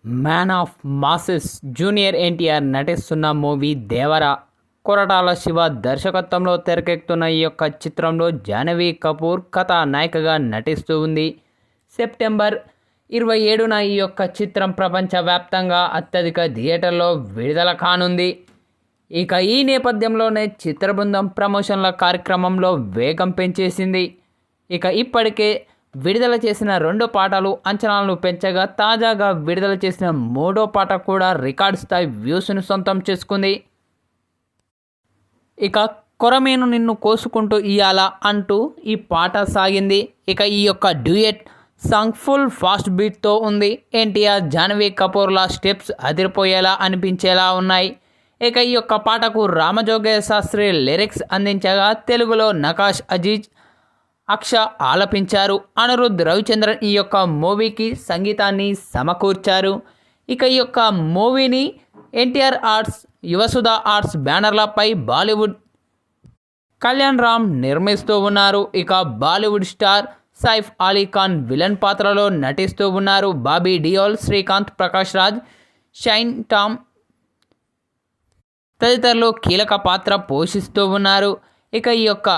Man of masses junior NTR నటిస్తున్న movie దేవర. కొరటాల శివ దర్శకత్వంలో తెరకెక్కుతున్న ఈ యొక్క చిత్రంలో జాహ్నవి కపూర్ కథానాయికగా నటిస్తూ ఉంది. సెప్టెంబర్ 27న ఈ యొక్క చిత్రం ప్రపంచవ్యాప్తంగా అత్యధిక థియేటర్లో విడుదల కానుంది. ఇక ఈ నేపథ్యంలోనే చిత్ర బృందం ప్రమోషన్ల కార్యక్రమంలో వేగం పెంచేసింది. ఇక ఇప్పటికే విడుదల చేసిన 2 పాటలు అంచనాలను పెంచగా తాజాగా విడుదల చేసిన 3వ పాట కూడా రికార్డ్ స్థాయి వ్యూస్ను సొంతం చేసుకుంది. ఇక కొరమేను నిన్ను కోసుకుంటూ ఇయ్యాల అంటూ ఈ పాట సాగింది. ఇక ఈ యొక్క డ్యూయట్ సాంగ్ ఫుల్ ఫాస్ట్ బీట్తో ఉంది. ఎన్టీఆర్ జాహ్నవి కపూర్ల స్టెప్స్ అదిరిపోయేలా అనిపించేలా ఉన్నాయి. ఇక ఈ యొక్క పాటకు రామజోగయ్య శాస్త్రి లిరిక్స్ అందించగా తెలుగులో నకాష్ అజీజ్ అక్ష ఆలపించారు. అనిరుద్ రవిచంద్రన్ ఈ యొక్క మూవీకి సంగీతాన్ని సమకూర్చారు. ఇక ఈ యొక్క మూవీని ఎన్టీఆర్ ఆర్ట్స్, యువసుధ ఆర్ట్స్ బ్యానర్లపై బాలీవుడ్ కళ్యాణ్ రామ్ నిర్మిస్తూ ఉన్నారు. ఇక బాలీవుడ్ స్టార్ సైఫ్ అలీ ఖాన్ విలన్ పాత్రలో నటిస్తూ ఉన్నారు. బాబీ డియోల్, శ్రీకాంత్, ప్రకాష్ రాజ్, షైన్ టామ్ తదితరులు కీలక పాత్ర పోషిస్తూ ఉన్నారు. ఇక ఈ యొక్క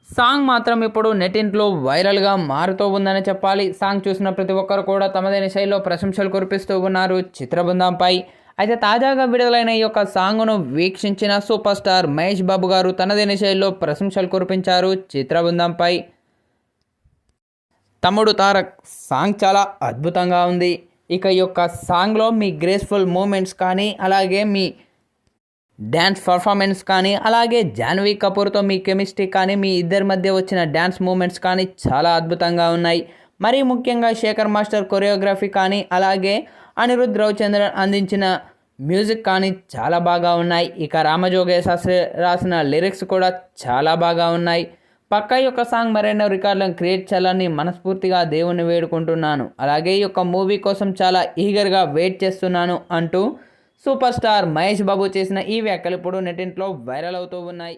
సాంగ్ మాత్రం ఇప్పుడు నెట్టింట్లో వైరల్గా మారుతూ ఉందని చెప్పాలి. సాంగ్ చూసిన ప్రతి ఒక్కరు కూడా తమదైన శైలిలో ప్రశంసలు కురిపిస్తూ ఉన్నారు చిత్ర బృందంపై. అయితే తాజాగా విడుదలైన ఈ యొక్క సాంగ్ను వీక్షించిన సూపర్ స్టార్ మహేష్ బాబు గారు తనదైన శైలిలో ప్రశంసలు కురిపించారు చిత్ర బృందంపై. తమ్ముడు తారక్ సాంగ్ చాలా అద్భుతంగా ఉంది. ఇక ఈ యొక్క సాంగ్లో మీ గ్రేస్ఫుల్ మూమెంట్స్ కానీ, అలాగే మీ డ్యాన్స్ పర్ఫార్మెన్స్ కానీ, అలాగే జాహ్నవి కపూర్తో మీ కెమిస్ట్రీ కానీ, మీ ఇద్దరి మధ్య వచ్చిన డ్యాన్స్ మూమెంట్స్ కానీ చాలా అద్భుతంగా ఉన్నాయి. మరీ ముఖ్యంగా శేఖర్ మాస్టర్ కొరియోగ్రఫీ కానీ, అలాగే అనిరుద్ రవిచంద్రన్ అందించిన మ్యూజిక్ కానీ చాలా బాగా ఉన్నాయి. ఇక రామజోగయ్య శాస్త్రి రాసిన లిరిక్స్ కూడా చాలా బాగా ఉన్నాయి. పక్కా ఈ యొక్క సాంగ్ మరెన్నో రికార్డులను క్రియేట్ చేయాలని మనస్ఫూర్తిగా దేవుణ్ణి వేడుకుంటున్నాను. అలాగే ఈ యొక్క మూవీ కోసం చాలా ఈగర్గా వెయిట్ చేస్తున్నాను అంటూ సూపర్ స్టార్ మహేష్ బాబు చేసిన ఈ వ్యాఖ్యలు ఇప్పుడు నెట్టింట్లో వైరల్ అవుతూ ఉన్నాయి.